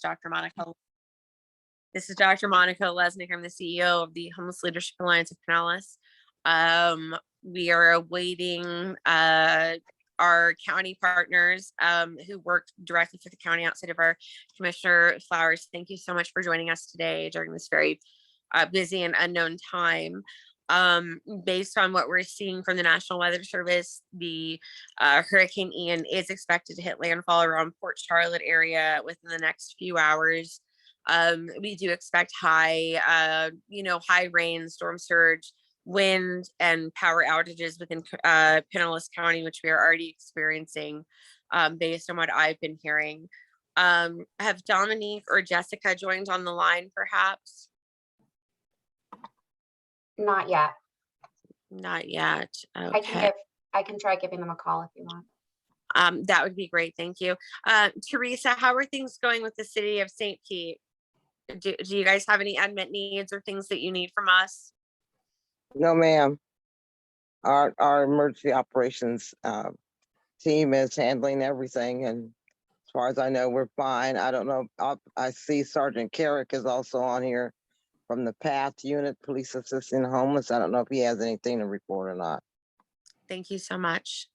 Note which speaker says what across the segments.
Speaker 1: Dr. Monica. This is Dr. Monica Lesnick. I'm the CEO of the Homeless Leadership Alliance of Pinellas. We are awaiting our county partners who work directly for the county outside of our Commissioner Flowers. Thank you so much for joining us today during this very busy and unknown time. Based on what we're seeing from the National Weather Service, the Hurricane Ian is expected to hit landfall around Port Charlotte area within the next few hours. We do expect high rain, storm surge, wind, and power outages within Pinellas County, which we are already experiencing based on what I've been hearing. Have Dominique or Jessica joined on the line, perhaps?
Speaker 2: Not yet.
Speaker 1: Not yet. Okay.
Speaker 2: I can try giving them a call if you want.
Speaker 1: That would be great. Thank you. Teresa, how are things going with the city of St. Pete? Do you guys have any unmet needs or things that you need from us?
Speaker 3: No, ma'am. Our emergency operations team is handling everything, and as far as I know, we're fine. I don't know. I see Sergeant Carrick is also on here from the PATH unit, Police Assisting Homeless. I don't know if he has anything to report or not.
Speaker 1: Thank you so much.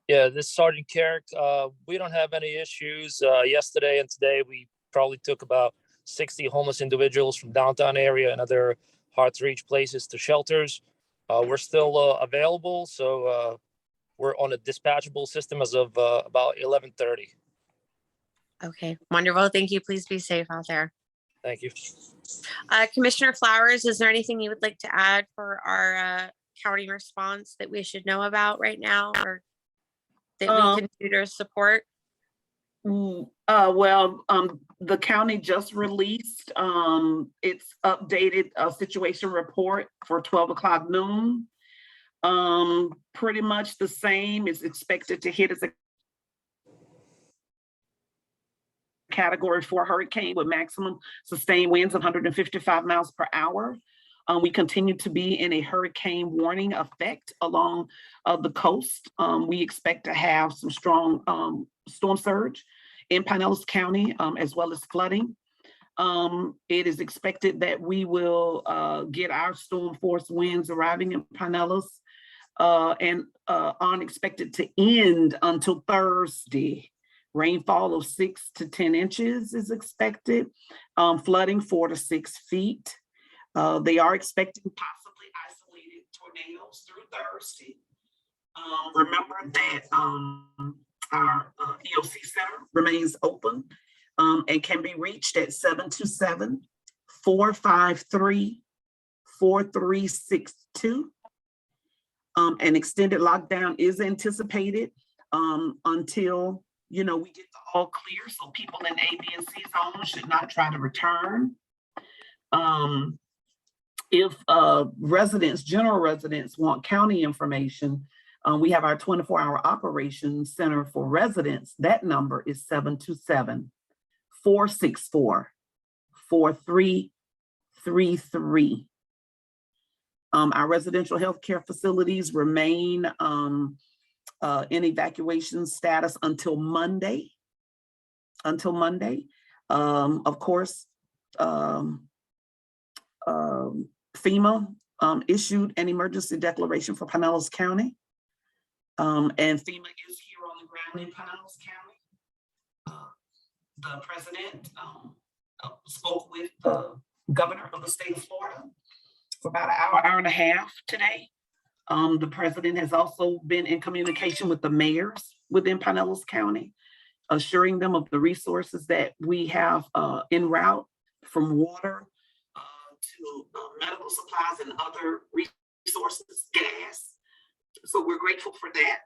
Speaker 4: Yeah, this is Sergeant Carrick. We don't have any issues. Yesterday and today, we probably took about 60 homeless individuals from downtown area and other hard to reach places to shelters. We're still available, so we're on a dispatchable system as of about 11:30.
Speaker 1: Okay, wonderful. Thank you. Please be safe out there.
Speaker 4: Thank you.
Speaker 1: Commissioner Flowers, is there anything you would like to add for our county response that we should know about right now, or that we can do to support?
Speaker 5: The county just released its updated situation report for 12 o'clock noon. Pretty much the same. Is expected to hit as a Category 4 hurricane with maximum sustained winds of 155 miles per hour. We continue to be in a hurricane warning effect along the coast. We expect to have some strong storm surge in Pinellas County, as well as flooding. It is expected that we will get our storm force winds arriving in Pinellas and aren't expected to end until Thursday. Rainfall of 6 to 10 inches is expected. Flooding 4 to 6 feet. They are expecting possibly isolated tornadoes through Thursday. Remember that our EOC Center remains open and can be reached at 727-453-4362. An extended lockdown is anticipated until we get the all clear, so people in A, B, and C zones should not try to return. If general residents want county information, we have our 24-hour operations center for residents. That number is 727-464-4333. Our residential healthcare facilities remain in evacuation status until Monday. Of course, FEMA issued an emergency declaration for Pinellas County. And FEMA is here on the ground in Pinellas County. The president spoke with the governor of the state of Florida for about an hour and a half today. The president has also been in communication with the mayors within Pinellas County, assuring them of the resources that we have en route, from water to medical supplies and other resources, gas. So we're grateful for that.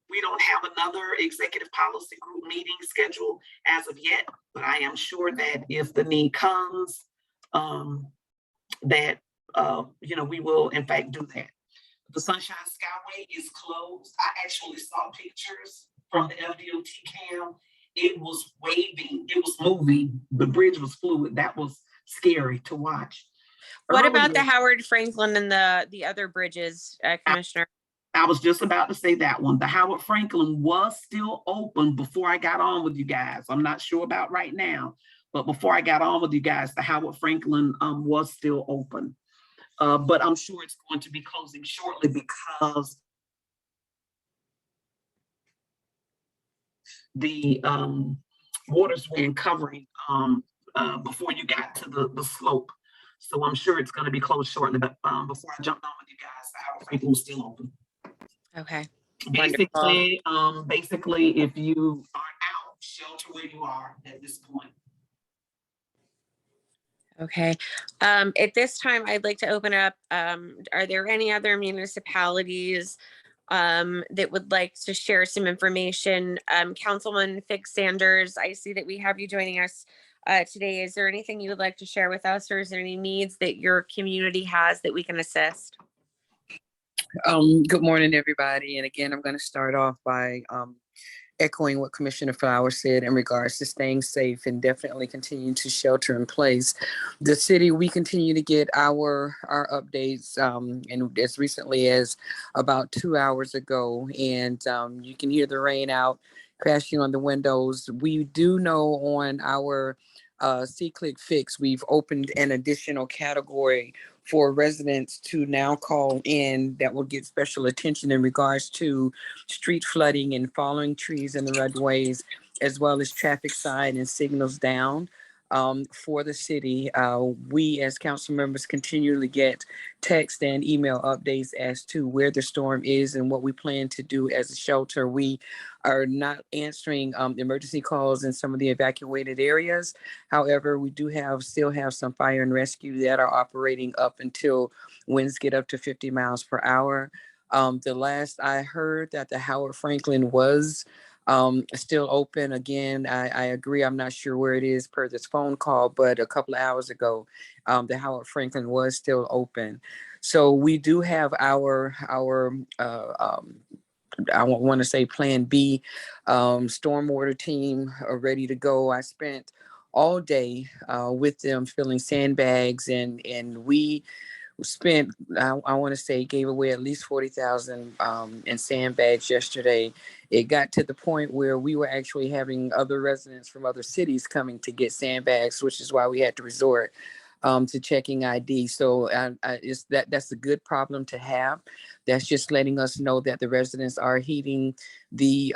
Speaker 5: We don't have another executive policy group meeting scheduled as of yet, but I am sure that if the need comes, we will in fact do that. The Sunshine Skyway is closed. I actually saw pictures from the FDOT cam. It was waving, it was moving. The bridge was fluid. That was scary to watch.
Speaker 1: What about the Howard Franklin and the other bridges, Commissioner?
Speaker 5: I was just about to say that one. The Howard Franklin was still open before I got on with you guys. I'm not sure about right now, but before I got on with you guys, the Howard Franklin was still open. But I'm sure it's going to be closing shortly because the waters were covering before you got to the slope. So I'm sure it's going to be closed shortly. But before I jumped on with you guys, the Howard Franklin was still open.
Speaker 1: Okay.
Speaker 5: Basically, basically, if you are out, shelter where you are at this point.
Speaker 1: Okay. At this time, I'd like to open up, are there any other municipalities that would like to share some information? Councilman Fig Sanders, I see that we have you joining us today. Is there anything you would like to share with us, or is there any needs that your community has that we can assist?
Speaker 6: Good morning, everybody. And again, I'm going to start off by echoing what Commissioner Flowers said in regards to staying safe and definitely continuing to shelter in place. The city, we continue to get our updates, and as recently as about 2 hours ago, and you can hear the rain out crashing on the windows. We do know on our C-Click Fix, we've opened an additional category for residents to now call in that will get special attention in regards to street flooding and falling trees in the roadways, as well as traffic sign and signals down for the city. We as council members continually get text and email updates as to where the storm is and what we plan to do as a shelter. We are not answering emergency calls in some of the evacuated areas. However, we do still have some fire and rescue that are operating up until winds get up to 50 miles per hour. The last I heard that the Howard Franklin was still open. Again, I agree. I'm not sure where it is per this phone call, but a couple of hours ago, the Howard Franklin was still open. So we do have our I want to say Plan B stormwater team ready to go. I spent all day with them filling sandbags, and we spent, I want to say, gave away at least 40,000 in sandbags yesterday. It got to the point where we were actually having other residents from other cities coming to get sandbags, which is why we had to resort to checking ID. So that's a good problem to have. That's just letting us know that the residents are heeding the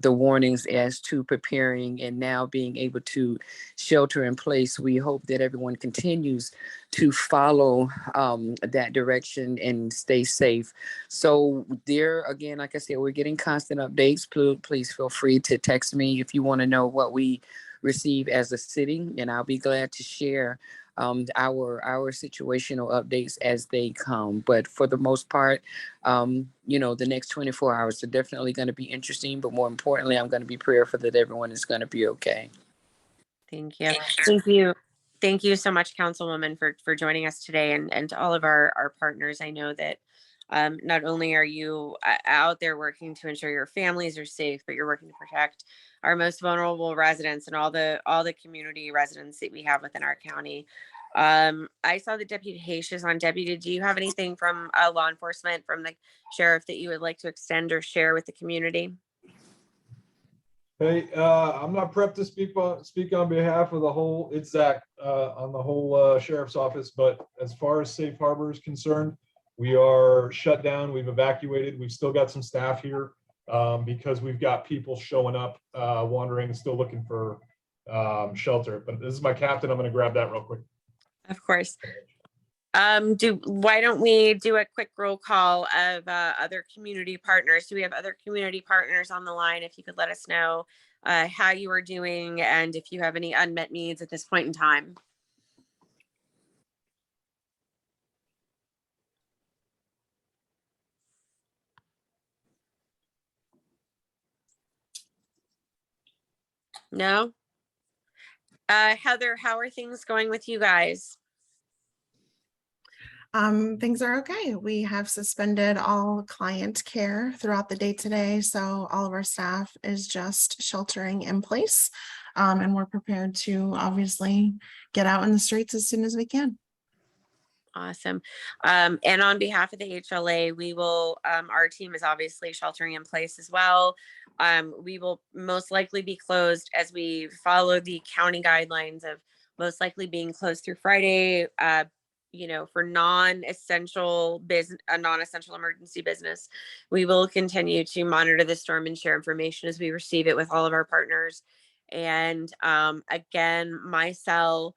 Speaker 6: warnings as to preparing and now being able to shelter in place. We hope that everyone continues to follow that direction and stay safe. So there, again, like I said, we're getting constant updates. Please feel free to text me if you want to know what we receive as a city, and I'll be glad to share our situational updates as they come. But for the most part, the next 24 hours are definitely going to be interesting, but more importantly, I'm going to be prayerful that everyone is going to be okay.
Speaker 1: Thank you. Thank you. Thank you so much, Councilwoman, for joining us today, and to all of our partners. I know that not only are you out there working to ensure your families are safe, but you're working to protect our most vulnerable residents and all the community residents that we have within our county. I saw that Deputy Hayes is on. Deputy, do you have anything from law enforcement, from the sheriff, that you would like to extend or share with the community?
Speaker 7: Hey, I'm not prepped to speak on behalf of the whole, it's Zach, on the whole sheriff's office, but as far as Safe Harbor is concerned, we are shut down. We've evacuated. We've still got some staff here because we've got people showing up, wandering, and still looking for shelter. But this is my captain. I'm going to grab that real quick.
Speaker 1: Of course. Why don't we do a quick roll call of other community partners? Do we have other community partners on the line? If you could let us know how you are doing and if you have any unmet needs at this point in time. No? Heather, how are things going with you guys?
Speaker 8: Things are okay. We have suspended all client care throughout the day today. So all of our staff is just sheltering in place. And we're prepared to obviously get out in the streets as soon as we can.
Speaker 1: Awesome. And on behalf of the HLA, we will, our team is obviously sheltering in place as well. We will most likely be closed as we follow the county guidelines of most likely being closed through Friday, for non-essential business, a non-essential emergency business. We will continue to monitor the storm and share information as we receive it with all of our partners. And again, my cell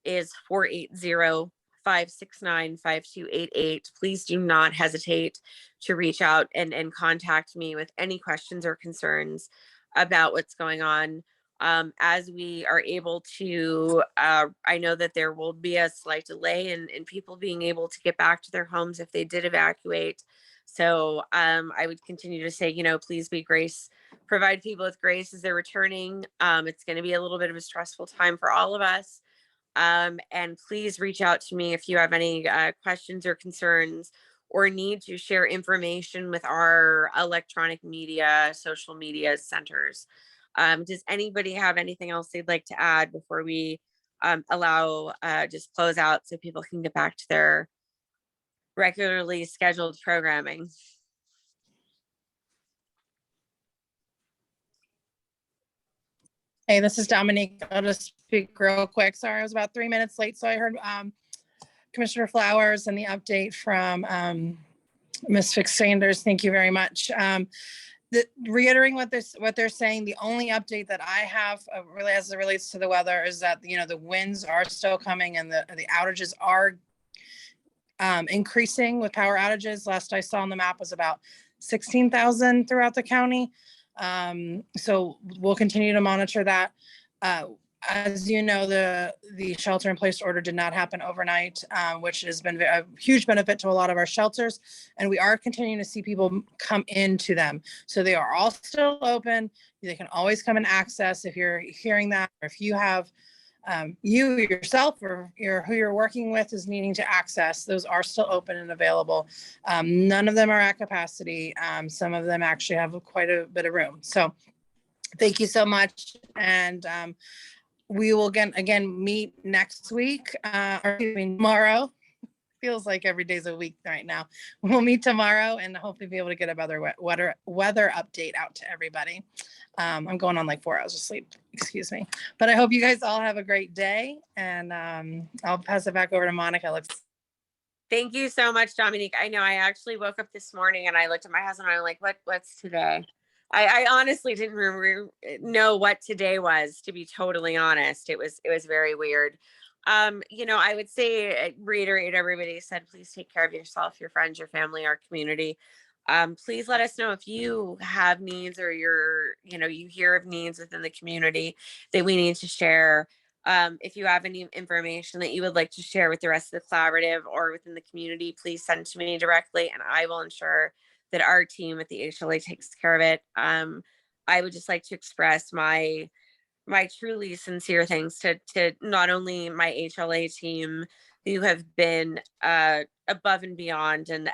Speaker 1: is 480-569-5288. Please do not hesitate to reach out and contact me with any questions or concerns about what's going on. As we are able to, I know that there will be a slight delay in people being able to get back to their homes if they did evacuate. So I would continue to say, please provide people with grace as they're returning. It's going to be a little bit of a stressful time for all of us. And please reach out to me if you have any questions or concerns or need to share information with our electronic media, social media centers. Does anybody have anything else they'd like to add before we allow just close out so people can get back to their regularly scheduled programming?
Speaker 9: Hey, this is Dominique. I'll just speak real quick. Sorry, I was about 3 minutes late. So I heard Commissioner Flowers and the update from Ms. Fix Sanders. Thank you very much. Reiterating what they're saying, the only update that I have really as it relates to the weather is that, the winds are still coming and the outages are increasing with power outages. Last I saw on the map was about 16,000 throughout the county. So we'll continue to monitor that. As you know, the shelter in place order did not happen overnight, which has been a huge benefit to a lot of our shelters. And we are continuing to see people come into them. So they are all still open. They can always come and access if you're hearing that, or if you have you yourself or who you're working with is needing to access, those are still open and available. None of them are at capacity. Some of them actually have quite a bit of room. So thank you so much. And we will again meet next week, or tomorrow. Feels like every day's a week right now. We'll meet tomorrow and hopefully be able to get a better weather update out to everybody. I'm going on like 4 hours of sleep, excuse me. But I hope you guys all have a great day, and I'll pass it back over to Monica.
Speaker 1: Thank you so much, Dominique. I know I actually woke up this morning and I looked at my husband and I'm like, what's today? I honestly didn't know what today was, to be totally honest. It was very weird. I would say, reiterate everybody said, please take care of yourself, your friends, your family, our community. Please let us know if you have needs or you hear of needs within the community that we need to share. If you have any information that you would like to share with the rest of the collaborative or within the community, please send to me directly and I will ensure that our team at the HLA takes care of it. I would just like to express my truly sincere thanks to not only my HLA team who have been above and beyond and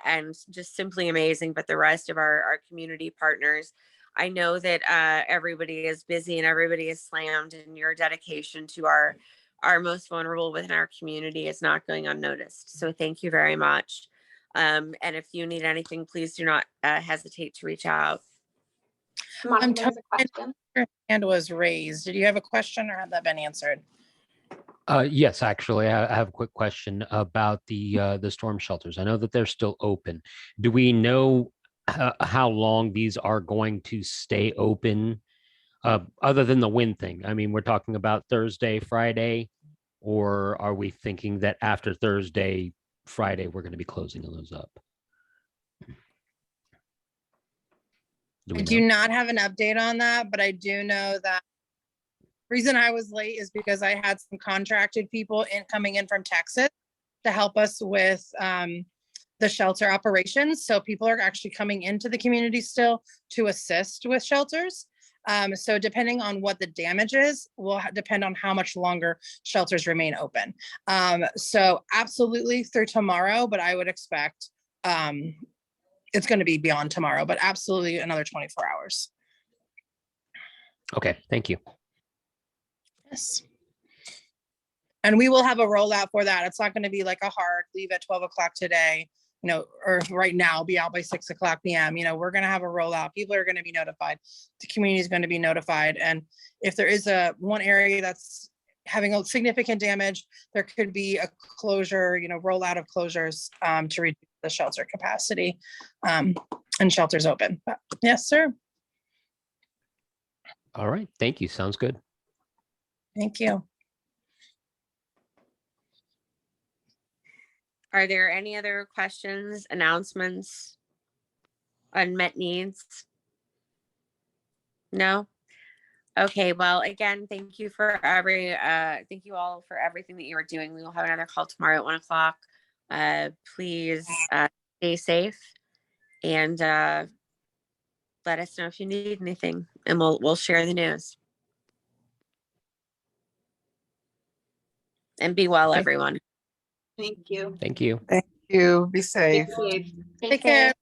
Speaker 1: just simply amazing, but the rest of our community partners. I know that everybody is busy and everybody is slammed, and your dedication to our most vulnerable within our community is not going unnoticed. So thank you very much. And if you need anything, please do not hesitate to reach out.
Speaker 2: Monica, there's a question.
Speaker 9: Your hand was raised. Did you have a question or had that been answered?
Speaker 10: Yes, actually, I have a quick question about the storm shelters. I know that they're still open. Do we know how long these are going to stay open, other than the wind thing? I mean, we're talking about Thursday, Friday, or are we thinking that after Thursday, Friday, we're going to be closing those up?
Speaker 9: I do not have an update on that, but I do know that the reason I was late is because I had some contracted people coming in from Texas to help us with the shelter operations. So people are actually coming into the community still to assist with shelters. So depending on what the damage is, will depend on how much longer shelters remain open. So absolutely through tomorrow, but I would expect it's going to be beyond tomorrow, but absolutely another 24 hours.
Speaker 10: Okay, thank you.
Speaker 9: Yes. And we will have a rollout for that. It's not going to be like a hard leave at 12 o'clock today, or right now, be out by 6 o'clock PM. We're going to have a rollout. People are going to be notified. The community is going to be notified. And if there is one area that's having a significant damage, there could be a closure, rollout of closures to reduce the shelter capacity and shelters open. But, yes, sir.
Speaker 10: All right. Thank you. Sounds good.
Speaker 9: Thank you.
Speaker 1: Are there any other questions, announcements, unmet needs? No? Okay, well, again, thank you thank you all for everything that you are doing. We will have another call tomorrow at 1 o'clock. Please stay safe and let us know if you need anything, and we'll share the news. And be well, everyone.
Speaker 2: Thank you.
Speaker 10: Thank you.
Speaker 6: Thank you. Be
Speaker 2: Stay
Speaker 6: safe.
Speaker 2: safe.
Speaker 9: Take care.